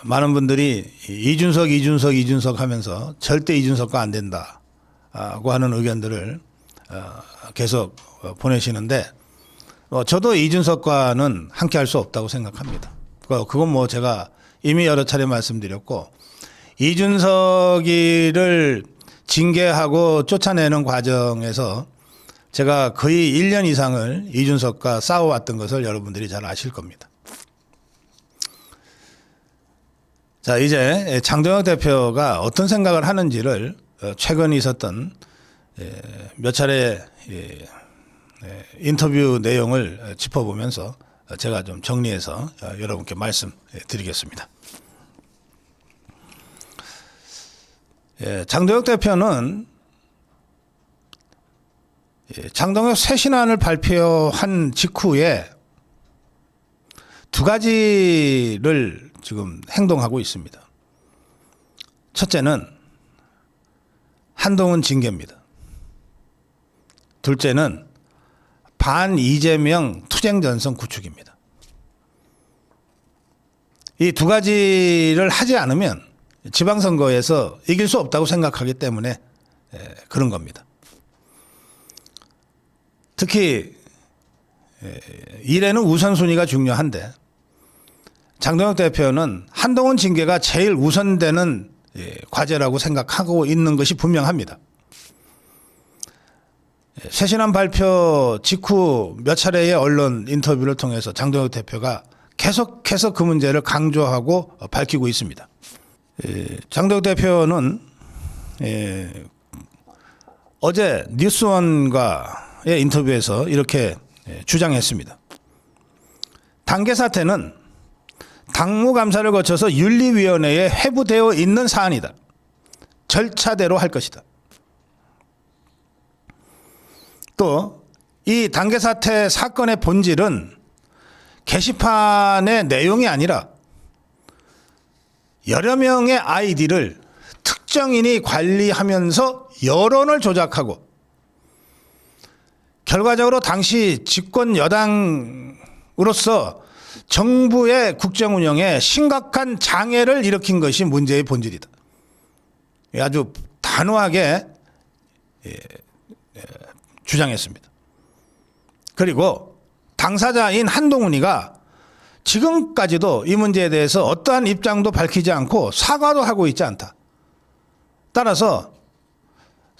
많은 분들이 이준석 하면서 절대 이준석과 안 된다고 하는 의견들을 계속 보내시는데 저도 이준석과는 함께 할 수 없다고 생각합니다. 그건 뭐 제가 이미 여러 차례 말씀드렸고, 이준석이를 징계하고 쫓아내는 과정에서 제가 거의 1년 이상을 이준석과 싸워왔던 것을 여러분들이 잘 아실 겁니다. 자, 이제 장동혁 대표가 어떤 생각을 하는지를 최근 있었던 몇 차례 인터뷰 내용을 짚어보면서 제가 좀 정리해서 여러분께 말씀드리겠습니다. 장동혁 대표는 장동혁 쇄신안을 발표한 직후에 두 가지를 지금 행동하고 있습니다. 첫째는 한동훈 징계입니다. 둘째는 반 이재명 투쟁 전선 구축입니다. 이 두 가지를 하지 않으면 지방선거에서 이길 수 없다고 생각하기 때문에 그런 겁니다. 특히 일에는 우선순위가 중요한데 장동혁 대표는 한동훈 징계가 제일 우선되는 과제라고 생각하고 있는 것이 분명합니다. 쇄신안 발표 직후 몇 차례의 언론 인터뷰를 통해서 장동혁 대표가 계속해서 그 문제를 강조하고 밝히고 있습니다. 장동혁 대표는 어제 뉴스원과의 인터뷰에서 이렇게 주장했습니다. 단계 사태는 당무감사를 거쳐서 윤리위원회에 회부되어 있는 사안이다. 절차대로 할 것이다. 또 이 단계 사태 사건의 본질은 게시판의 내용이 아니라 여러 명의 아이디를 특정인이 관리하면서 여론을 조작하고 결과적으로 당시 집권 여당으로서 정부의 국정 운영에 심각한 장애를 일으킨 것이 문제의 본질이다. 아주 단호하게 주장했습니다. 그리고 당사자인 한동훈이가 지금까지도 이 문제에 대해서 어떠한 입장도 밝히지 않고 사과도 하고 있지 않다. 따라서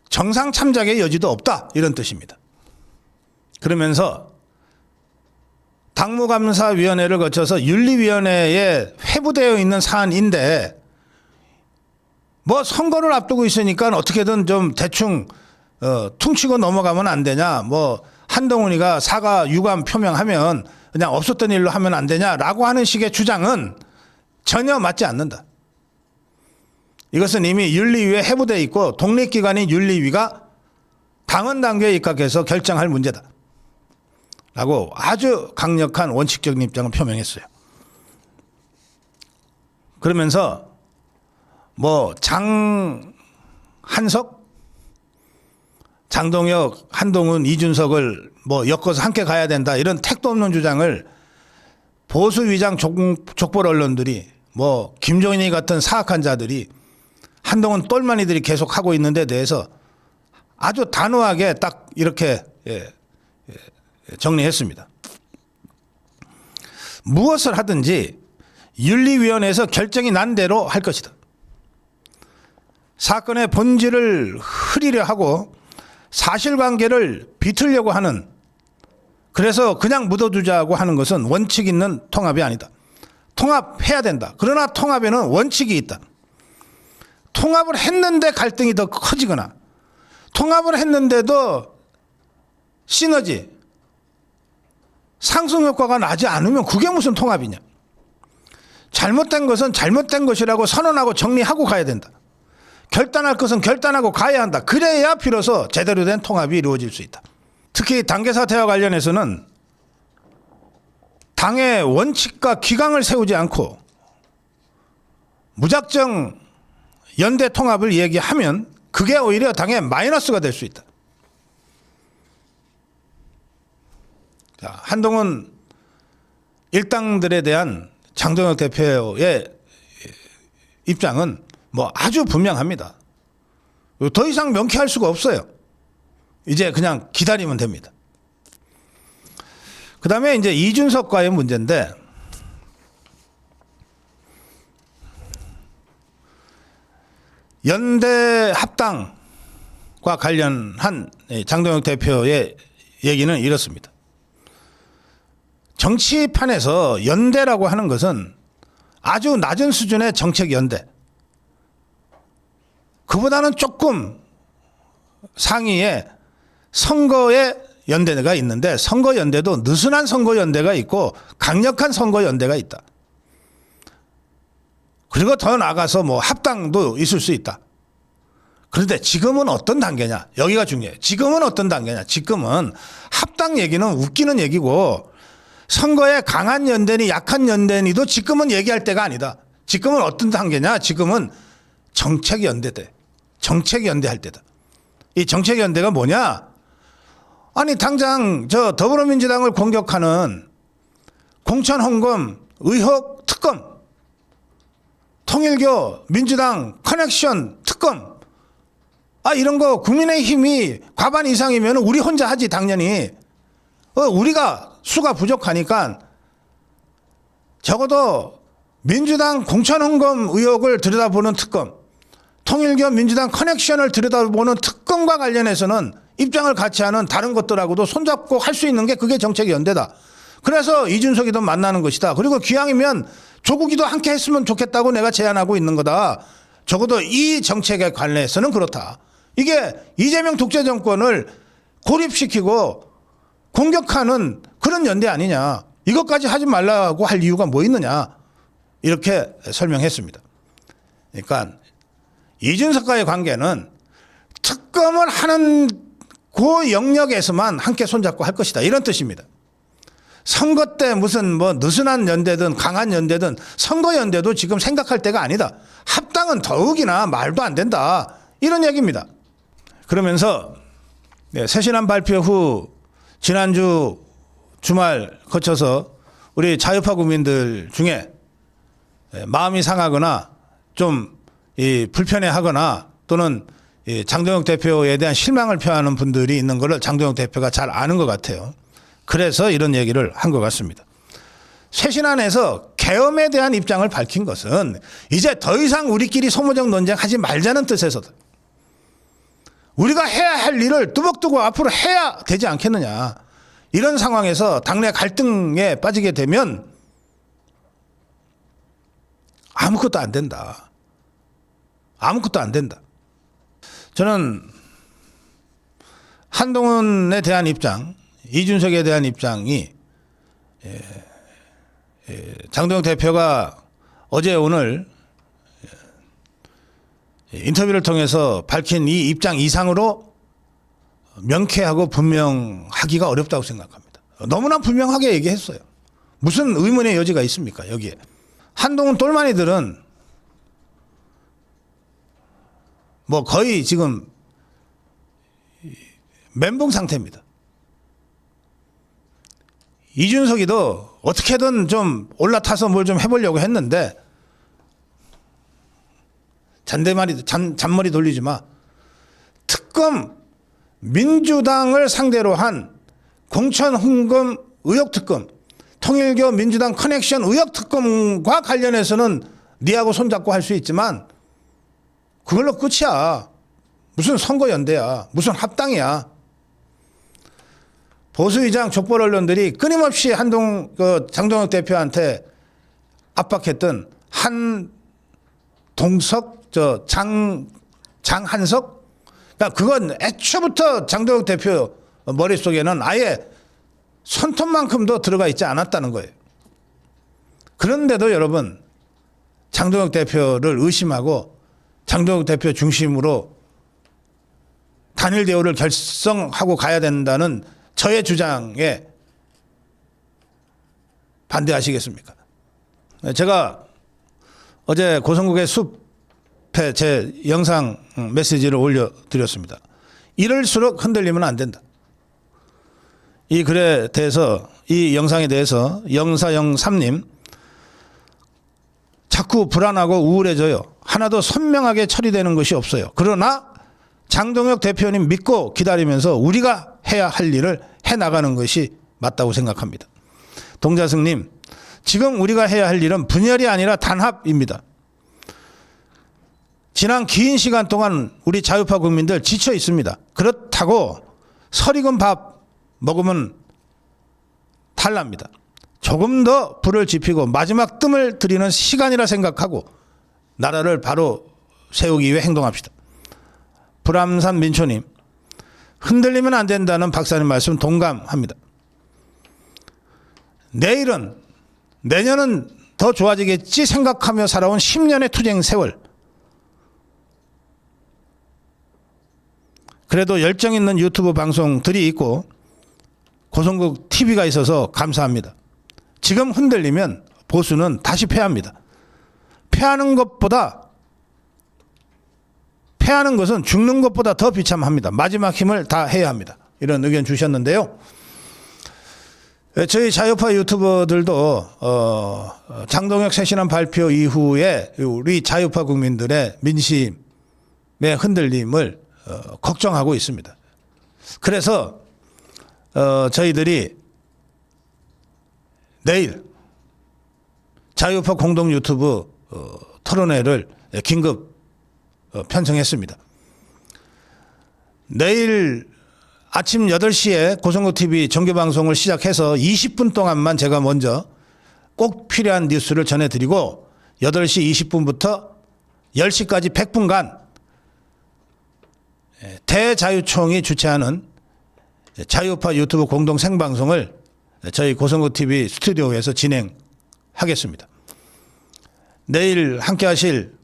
정상 참작의 여지도 없다, 이런 뜻입니다. 그러면서 당무감사위원회를 거쳐서 윤리위원회에 회부되어 있는 사안인데 뭐 선거를 앞두고 있으니까 어떻게든 좀 대충 퉁치고 넘어가면 안 되냐, 뭐 한동훈이가 사과 유감 표명하면 그냥 없었던 일로 하면 안 되냐라고 하는 식의 주장은 전혀 맞지 않는다. 이것은 이미 윤리위에 회부되어 있고 독립기관인 윤리위가 당헌 단계에 입각해서 결정할 문제다 라고 아주 강력한 원칙적인 입장을 표명했어요. 그러면서 뭐 장한석, 장동혁, 한동훈, 이준석을 뭐 엮어서 함께 가야 된다, 이런 택도 없는 주장을 보수 위장 족벌 언론들이, 뭐 김종인이 같은 사악한 자들이, 한동훈 똘마니들이 계속 하고 있는 데 대해서 아주 단호하게 딱 이렇게 정리했습니다. 무엇을 하든지 윤리위원회에서 결정이 난 대로 할 것이다. 사건의 본질을 흐리려 하고 사실관계를 비틀려고 하는, 그래서 그냥 묻어두자고 하는 것은 원칙 있는 통합이 아니다. 통합해야 된다. 그러나 통합에는 원칙이 있다. 통합을 했는데 갈등이 더 커지거나 통합을 했는데도 시너지, 상승효과가 나지 않으면 그게 무슨 통합이냐. 잘못된 것은 잘못된 것이라고 선언하고 정리하고 가야 된다. 결단할 것은 결단하고 가야 한다. 그래야 비로소 제대로 된 통합이 이루어질 수 있다. 특히 단계 사태와 관련해서는 당의 원칙과 기강을 세우지 않고 무작정 연대 통합을 얘기하면 그게 오히려 당의 마이너스가 될 수 있다. 자, 한동훈 일당들에 대한 장동혁 대표의 입장은 뭐 아주 분명합니다. 더 이상 명쾌할 수가 없어요. 이제 그냥 기다리면 됩니다. 그 다음에 이제 이준석과의 문제인데, 연대 합당과 관련한 장동혁 대표의 얘기는 이렇습니다. 정치판에서 연대라고 하는 것은 아주 낮은 수준의 정책 연대, 그보다는 조금 상위의 선거의 연대가 있는데, 선거 연대도 느슨한 선거 연대가 있고 강력한 선거 연대가 있다. 그리고 더 나아가서 뭐 합당도 있을 수 있다. 그런데 지금은 어떤 단계냐? 여기가 중요해요. 지금은 어떤 단계냐? 지금은 합당 얘기는 웃기는 얘기고, 선거에 강한 연대니 약한 연대니도 지금은 얘기할 때가 아니다. 지금은 어떤 단계냐? 지금은 정책 연대대. 정책 연대할 때다. 이 정책 연대가 뭐냐? 아니 당장 저 더불어민주당을 공격하는 공천 헌금 의혹 특검, 통일교 민주당 커넥션 특검, 이런 거 국민의힘이 과반 이상이면 우리 혼자 하지 당연히. 우리가 수가 부족하니까 적어도 민주당 공천 헌금 의혹을 들여다보는 특검, 통일교 민주당 커넥션을 들여다보는 특검과 관련해서는 입장을 같이 하는 다른 것들하고도 손잡고 할 수 있는 게 그게 정책 연대다. 그래서 이준석이도 만나는 것이다. 그리고 기왕이면 조국이도 함께 했으면 좋겠다고 내가 제안하고 있는 거다. 적어도 이 정책에 관해서는 그렇다. 이게 이재명 독재 정권을 고립시키고 공격하는 그런 연대 아니냐. 이것까지 하지 말라고 할 이유가 뭐 있느냐. 이렇게 설명했습니다. 그러니까 이준석과의 관계는 특검을 하는 그 영역에서만 함께 손잡고 할 것이다. 이런 뜻입니다. 선거 때 무슨 뭐 느슨한 연대든 강한 연대든 선거 연대도 지금 생각할 때가 아니다. 합당은 더욱이나 말도 안 된다. 이런 얘기입니다. 그러면서 새신안 발표 후 지난주 주말 거쳐서 우리 자유파 국민들 중에 마음이 상하거나 좀 불편해하거나 또는 장동혁 대표에 대한 실망을 표하는 분들이 있는 것을 장동혁 대표가 잘 아는 것 같아요. 그래서 이런 얘기를 한 것 같습니다. 쇄신안에서 계엄에 대한 입장을 밝힌 것은 이제 더 이상 우리끼리 소모적 논쟁하지 말자는 뜻에서다. 우리가 해야 할 일을 뚜벅뚜벅 앞으로 해야 되지 않겠느냐. 이런 상황에서 당내 갈등에 빠지게 되면 아무것도 안 된다. 아무것도 안 된다. 저는 한동훈에 대한 입장, 이준석에 대한 입장이 장동혁 대표가 어제 오늘 인터뷰를 통해서 밝힌 이 입장 이상으로 명쾌하고 분명하기가 어렵다고 생각합니다. 너무나 분명하게 얘기했어요. 무슨 의문의 여지가 있습니까? 여기에. 한동훈 똘마니들은 뭐 거의 지금 멘붕 상태입니다. 이준석이도 어떻게든 좀 올라타서 뭘 좀 해보려고 했는데 잔머리 돌리지 마. 특검, 민주당을 상대로 한 공천 헌금 의혹 특검, 통일교 민주당 커넥션 의혹 특검과 관련해서는 니하고 손잡고 할 수 있지만 그걸로 끝이야. 무슨 선거연대야. 무슨 합당이야. 보수의장 족벌 언론들이 끊임없이 장동혁 대표한테 압박했던 한동석, 장한석? 그러니까 그건 애초부터 장동혁 대표 머릿속에는 아예 손톱만큼도 들어가 있지 않았다는 거예요. 그런데도 여러분, 장동혁 대표를 의심하고 장동혁 대표 중심으로 단일 대우를 결성하고 가야 된다는 저의 주장에 반대하시겠습니까? 제가 어제 고성국의 숲에 제 영상 메시지를 올려드렸습니다. 이럴수록 흔들리면 안 된다. 이 글에 대해서, 이 영상에 대해서 영사영3님, 자꾸 불안하고 우울해져요. 하나도 선명하게 처리되는 것이 없어요. 그러나 장동혁 대표님 믿고 기다리면서 우리가 해야 할 일을 해나가는 것이 맞다고 생각합니다. 동자승님, 지금 우리가 해야 할 일은 분열이 아니라 단합입니다. 지난 긴 시간 동안 우리 자유파 국민들 지쳐 있습니다. 그렇다고 설익은 밥 먹으면 탈납니다. 조금 더 불을 지피고 마지막 뜸을 들이는 시간이라 생각하고 나라를 바로 세우기 위해 행동합시다. 불암산 민초님, 흔들리면 안 된다는 박사님 말씀 동감합니다. 내년은 더 좋아지겠지 생각하며 살아온 10년의 투쟁 세월. 그래도 열정 있는 유튜브 방송들이 있고 고성국 TV가 있어서 감사합니다. 지금 흔들리면 보수는 다시 패합니다. 패하는 것은 죽는 것보다 더 비참합니다. 마지막 힘을 다 해야 합니다. 이런 의견 주셨는데요. 저희 자유파 유튜버들도 장동혁 쇄신안 발표 이후에 우리 자유파 국민들의 민심의 흔들림을 걱정하고 있습니다. 그래서 저희들이 내일 자유파 공동 유튜브 토론회를 긴급 편성했습니다. 내일 아침 8시에 고성국TV 정규방송을 시작해서 20분 동안만 제가 먼저 꼭 필요한 뉴스를 전해드리고 8시 20분부터 10시까지 100분간 대자유총이 주최하는 자유파 유튜브 공동 생방송을 저희 고성국TV 스튜디오에서 진행하겠습니다. 내일 함께 하실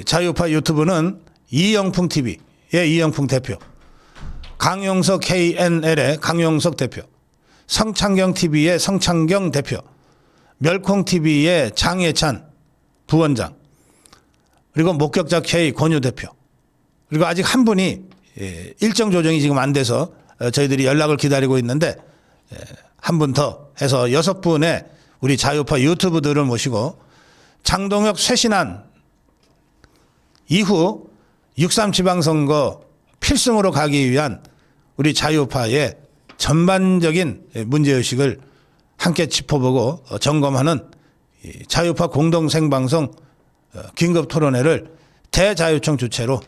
자유파 유튜브는 이영풍TV의 이영풍 대표, 강용석 KNL의 강용석 대표, 성창경TV의 성창경 대표, 멸콩TV의 장예찬 부원장, 그리고 목격자 K 권유 대표, 그리고 아직 한 분이 일정 조정이 지금 안 돼서 저희들이 연락을 기다리고 있는데 한 분 더 해서 6분의 우리 자유파 유튜브들을 모시고 장동혁 쇄신안 이후 6.3 지방선거 필승으로 가기 위한 우리 자유파의 전반적인 문제의식을 함께 짚어보고 점검하는 자유파 공동생방송 긴급토론회를 대자유총 주최로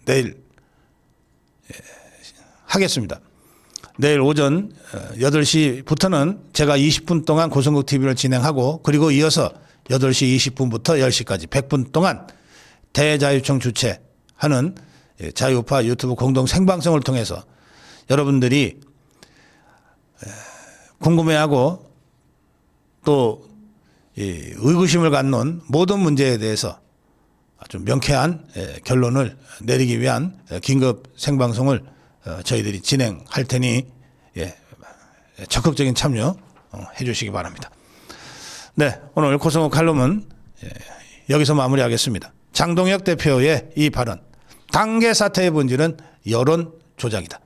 내일 하겠습니다. 내일 오전 8시부터는 제가 20분 동안 고성국TV를 진행하고 그리고 이어서 8시 20분부터 10시까지 100분 동안 대자유총 주최하는 자유파 유튜브 공동 생방송을 통해서 여러분들이 궁금해하고 또 의구심을 갖는 모든 문제에 대해서 아주 명쾌한 결론을 내리기 위한 긴급 생방송을 저희들이 진행할 테니 적극적인 참여 해 주시기 바랍니다. 네, 오늘 고성국 칼럼은 여기서 마무리하겠습니다. 장동혁 대표의 이 발언, 당계 사태의 본질은 여론 조작이다.